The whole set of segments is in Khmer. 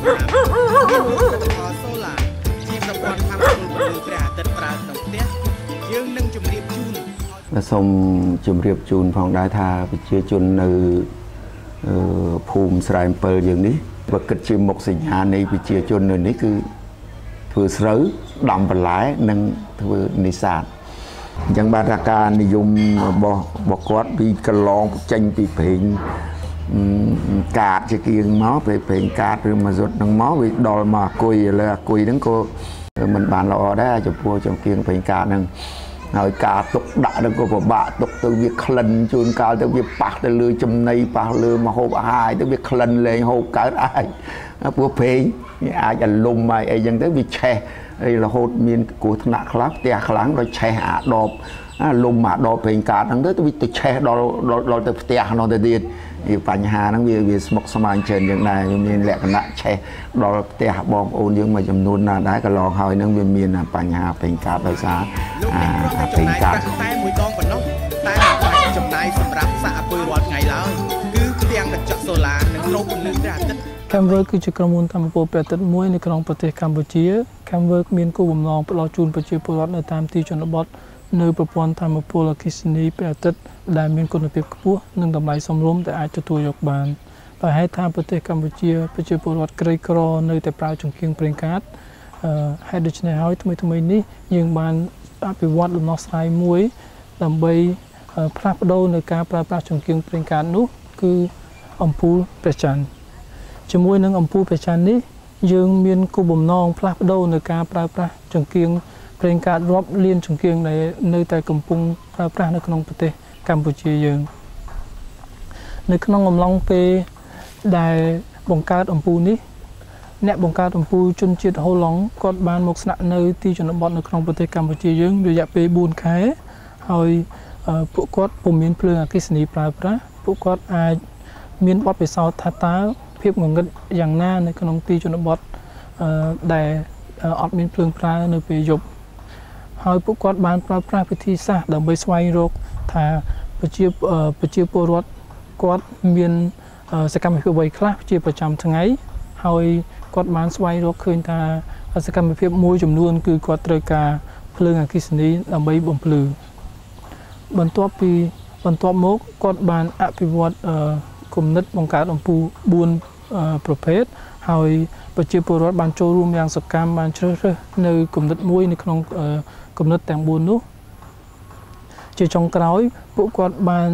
សូឡាជាប្រព័ន្ធធម្មពលពលព្រះអាទិត្យប្រើក្នុងផ្ទះយើងនឹងជម្រាបជូនសូមជម្រាបជូនផងដែរថាប្រជាជននៅភូមិស្រែអំពិលយើងនេះបើគិតជាមុខសញ្ញានៃប្រជាជននៅនេះគឺធ្វើស្រូវដំបន្លែនិងធ្វើនេសាទអញ្ចឹងបាទថាការនិយមរបស់គាត់ពីកន្លងចេញពីព្រេងកាតជាគៀងមកពេលព្រេងកាតឬមកសុទ្ធនឹងមកវាដល់មកអគុយឥឡូវអគុយហ្នឹងក៏មិនបានល្អដែរចំពោះចំគៀងព្រេងកាតហ្នឹងហើយការទុកដាក់នឹងក៏ពិបាកទុកទៅវាក្លិនជួនកាលទៅវាប៉ះទៅលើចំណីប៉ះលើម្ហូបអាហារទៅវាក្លិនលែងហូបកើតអាចព្រោះព្រេងអាចអាលុំហើយអីចឹងទៅវាឆេះហើយរហូតមានគ្រោះថ្នាក់ខ្លះផ្ទះខ្លាំងដោយឆេះអាដបលុំអាដបព្រេងកាតហ្នឹងទៅវាទៅឆេះដល់ទៅផ្ទះនោះទៅទៀតបញ្ហាហ្នឹងវាស្មុគស្មាញច្រើនយ៉ាងដែរវាមានលក្ខណៈឆេះដល់ផ្ទះបងប្អូនយើងមួយចំនួនណាដែរកន្លងហើយហ្នឹងវាមានបញ្ហាព្រេងកាតដោយសារព្រេងកាតតែមួយដងប៉ុណ្ណោះតែចំណាយសម្រាប់សាកអគុយរាល់ថ្ងៃឡើយគឺផ្ទាំងកញ្ចក់សូឡានិងរោគពន្លឺព្រះអាទិត្យ Camwork គឺជាក្រុមហ៊ុនថាមពលព្រះអាទិត្យមួយនៅក្នុងប្រទេសកម្ពុជា Camwork មានគោលបំណងផ្ដល់ជូនប្រជាពលរដ្ឋនៅតាមទីជនបទនៅប្រព័ន្ធថាមពលអគ្គិសនីព្រះអាទិត្យដែលមានគុណភាពខ្ពស់និងតម្លៃសមរម្យដែលអាចទទួលយកបានដោយហេតុថាប្រទេសកម្ពុជាប្រជាពលរដ្ឋក្រីក្រនៅតែប្រើចង្កៀងប្រេងកាតហេតុដូច្នេះហើយថ្មីនេះយើងបានអភិវឌ្ឍដំណោះស្រាយមួយដើម្បីផ្លាស់ប្ដូរនៅការប្រើប្រាស់ចង្កៀងប្រេងកាតនោះគឺអំពូលព្រះច័ន្ទជាមួយនឹងអំពូលព្រះច័ន្ទនេះយើងមានគោលបំណងផ្លាស់ប្ដូរនៅការប្រើប្រាស់ចង្កៀងប្រេងកាតរាប់លានចង្កៀងដែលនៅតែកំពុងប្រើប្រាស់នៅក្នុងប្រទេសកម្ពុជាយើងនៅក្នុងអំឡុងពេលដែលបង្កើតអំពូលនេះអ្នកបង្កើតអំពូលជនជាតិហូឡុងគាត់បានមកស្នាក់នៅទីជនបទនៅក្នុងប្រទេសកម្ពុជាយើងរយៈពេល4ខែហើយពួកគាត់ពុំមានភ្លើងអគ្គិសនីប្រើប្រាស់ពួកគាត់អាចមានបទពិសោធន៍ថាតើភាពងងឹតយ៉ាងណានៅក្នុងទីជនបទដែលអត់មានភ្លើងប្រើនៅពេលយប់ហើយពួកគាត់បានប្រើប្រាស់វិធីសាស្ត្រដើម្បីស្វែងរកថាប្រជាពលរដ្ឋគាត់មានសកម្មភាពអ្វីខ្លះជាប្រចាំថ្ងៃហើយគាត់បានស្វែងរកឃើញថាសកម្មភាពមួយចំនួនគឺគាត់ត្រូវការភ្លើងអគ្គិសនីដើម្បីបំភ្លឺបន្ទាប់មកគាត់បានអភិវឌ្ឍគំនិតបង្កើតអំពូល4ប្រភេទហើយប្រជាពលរដ្ឋបានចូលរួមយ៉ាងសកម្មបានជ្រើសរើសនៅគំនិតមួយនៅក្នុងគំនិតទាំង4នោះជាចុងក្រោយពួកគាត់បាន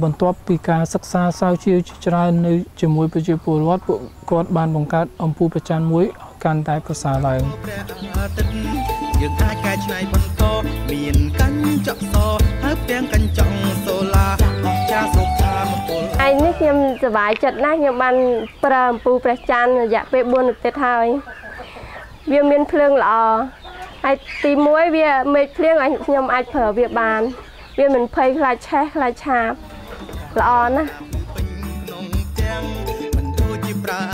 បន្ទាប់ពីការសិក្សាស្រាវជ្រាវជាច្រើននៅជាមួយប្រជាពលរដ្ឋពួកគាត់បានបង្កើតអំពូលព្រះច័ន្ទមួយកាន់តែប្រសើរឡើងយើងអាចកែច្នៃបន្តមានកញ្ចក់សហើយផ្ទាំងកញ្ចក់សូឡាអស្ចារ្យសុខាមពលឯនេះខ្ញុំសប្បាយចិត្តណាស់ខ្ញុំបានប្រើអំពូលព្រះច័ន្ទរយៈពេល4អាទិត្យហើយវាមានភ្លើងល្អហើយទី1វាមេឃភ្លៀងឲ្យខ្ញុំអាចប្រើវាបានវាមិនភ័យខ្លាចឆេះខ្លាចឆាបល្អណាស់ក្នុងទាំងមិនទូជាប្រើ